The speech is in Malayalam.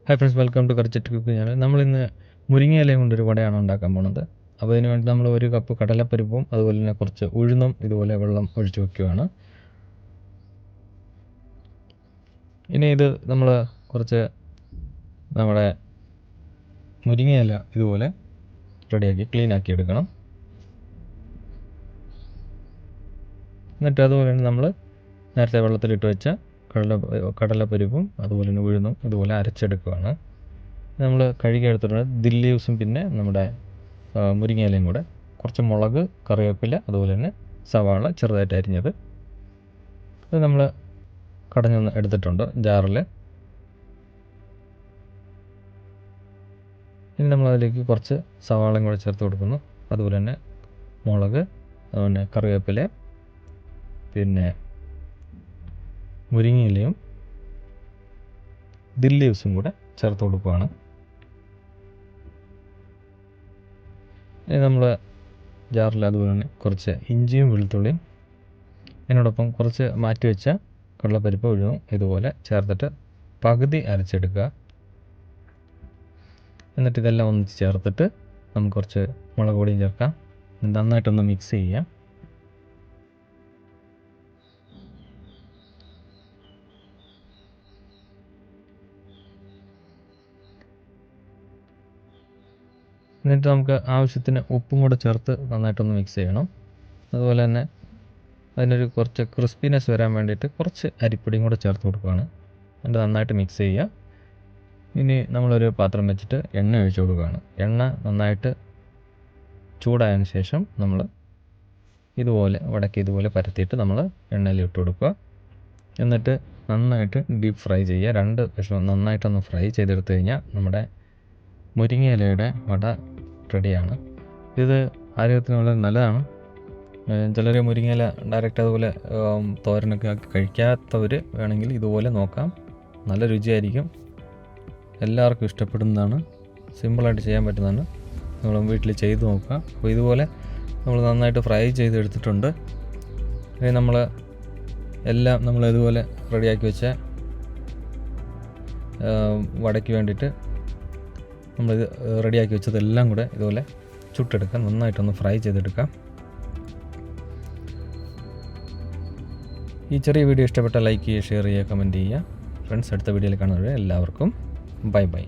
Hi friends, welcome to curry chat cook channel. നമ്മളിന്ന് മുരിങ്ങ ഇലയും കൊണ്ടൊരു വടയാണ് ഉണ്ടാക്കാൻ പോകുന്നത്. അപ്പോൾ അതിന് വേണ്ടി നമ്മൾ 1 കപ്പ് കടലപ്പരിപ്പും അതുപോലെ തന്നെ കുറച്ച് ഉഴുന്നും ഇതുപോലെ വെള്ളം ഒഴിച്ച് വയ്ക്കുകയാണ്. ഇനി ഇത് നമ്മൾ കുറച്ച് നമ്മുടെ മുരിങ്ങ ഇല ഇതുപോലെ റെഡിയാക്കി ക്ലീനാക്കി എടുക്കണം. എന്നിട്ട് അതുപോലെ തന്നെ നമ്മൾ നേരത്തെ വെള്ളത്തിലിട്ട് വെച്ച കടലപ്പരിപ്പും അതുപോലെ തന്നെ ഉഴുന്നും ഇതുപോലെ അരച്ചെടുക്കുകയാണ്. നമ്മൾ കഴുകി എടുത്തിട്ടുണ്ട് ദിൽ ലീവ്സും പിന്നെ നമ്മുടെ മുരിങ്ങ ഇലയും കൂടെ, കുറച്ച് മുളക്, കറിവേപ്പില, അതുപോലെ തന്നെ സവാള ചെറുതായിട്ട് അരിഞ്ഞത്. ഇത് നമ്മൾ കടഞ്ഞൊന്ന് എടുത്തിട്ടുണ്ട് ജാറിൽ. ഇനി നമ്മളതിലേക്ക് കുറച്ച് സവാളയും കൂടെ ചേർത്ത് കൊടുക്കുന്നു. അതുപോലെ തന്നെ മുളക്, അതുപോലെ കറിവേപ്പില, പിന്നെ മുരിങ്ങയിലയും ദിൽ ലീവ്സും കൂടെ ചേർത്ത് കൊടുക്കുകയാണ്. ഇനി നമ്മൾ ജാറിൽ അതുപോലെ തന്നെ കുറച്ച് ഇഞ്ചിയും വെളുത്തുള്ളിയും അതിനോടൊപ്പം കുറച്ച് മാറ്റി വെച്ച കടലപ്പരിപ്പ് ഉഴുന്നും ഇതുപോലെ ചേർത്തിട്ട് പകുതി അരച്ചെടുക്കുക. എന്നിട്ട് ഇതെല്ലാം ഒന്നിച്ച് ചേർത്തിട്ട് നമുക്ക് കുറച്ച് മുളക് പൊടിയും ചേർക്കാം. നന്നായിട്ടൊന്ന് മിക്സ് ചെയ്യാം. എന്നിട്ട് നമുക്ക് ആവശ്യത്തിന് ഉപ്പും കൂടെ ചേർത്ത് നന്നായിട്ടൊന്ന് മിക്സ് ചെയ്യണം. അതുപോലെ തന്നെ അതിനൊരു കുറച്ച് ക്രിസ്പിനെസ് വരാൻ വേണ്ടിയിട്ട് കുറച്ച് അരിപ്പൊടിയും കൂടെ ചേർത്ത് കൊടുക്കുകയാണ്. എന്നിട്ട് നന്നായിട്ട് മിക്സ് ചെയ്യുക. ഇനി നമ്മളൊരു പാത്രം വെച്ചിട്ട് എണ്ണ ഒഴിച്ച് കൊടുക്കുകയാണ്. എണ്ണ നന്നായിട്ട് ചൂടായതിന് ശേഷം നമ്മൾ ഇതുപോലെ ഇതുപോലെ പരത്തിയിട്ട് നമ്മൾ എണ്ണയിൽ ഇട്ട് കൊടുക്കുക. എന്നിട്ട് നന്നായിട്ട് ഡീപ്പ് ഫ്രൈ ചെയ്യുക. 2 വശവും നന്നായിട്ടൊന്ന് ഫ്രൈ ചെയ്തെടുത്തു കഴിഞ്ഞാൽ നമ്മുടെ മുരിങ്ങ ഇലയുടെ വട റെഡിയാണ്. ഇത് ആരോഗ്യത്തിന് വളരെ നല്ലതാണ്. ചിലർ മുരിങ്ങയില ഡയറക്റ്റ് അതുപോലെ തോരനൊക്കെ ആക്കി കഴിക്കാത്തവർ വേണമെങ്കിൽ ഇതുപോലെ നോക്കാം. നല്ല രുചിയായിരിക്കും. എല്ലാവർക്കും ഇഷ്ടപ്പെടുന്നതാണ്. സിമ്പിളായിട്ട് ചെയ്യാൻ പറ്റുന്നതാണ്. നമ്മൾ വീട്ടിൽ ചെയ്ത് നോക്കുക. അപ്പോൾ ഇതുപോലെ നമ്മൾ നന്നായിട്ട് ഫ്രൈ ചെയ്തെടുത്തിട്ടുണ്ട്. ഇനി നമ്മൾ എല്ലാം നമ്മൾ ഇതുപോലെ റെഡിയാക്കി വെച്ച വടയ്ക്ക് വേണ്ടിയിട്ട് നമ്മളിത് റെഡിയാക്കി വെച്ചതെല്ലാം കൂടെ ഇതുപോലെ ചുട്ടെടുക്കാം. നന്നായിട്ടൊന്ന് ഫ്രൈ ചെയ്തെടുക്കാം. ഈ ചെറിയ വീഡിയോ ഇഷ്ടപ്പെട്ടാൽ ലൈക്ക് ചെയ്യുക, ഷെയർ ചെയ്യുക, കമൻറ്റ് ചെയ്യുക. ഫ്രണ്ട്സ്, അടുത്ത വീഡിയോയിൽ കാണുന്നവരെ എല്ലാവർക്കും ബൈ ബൈ.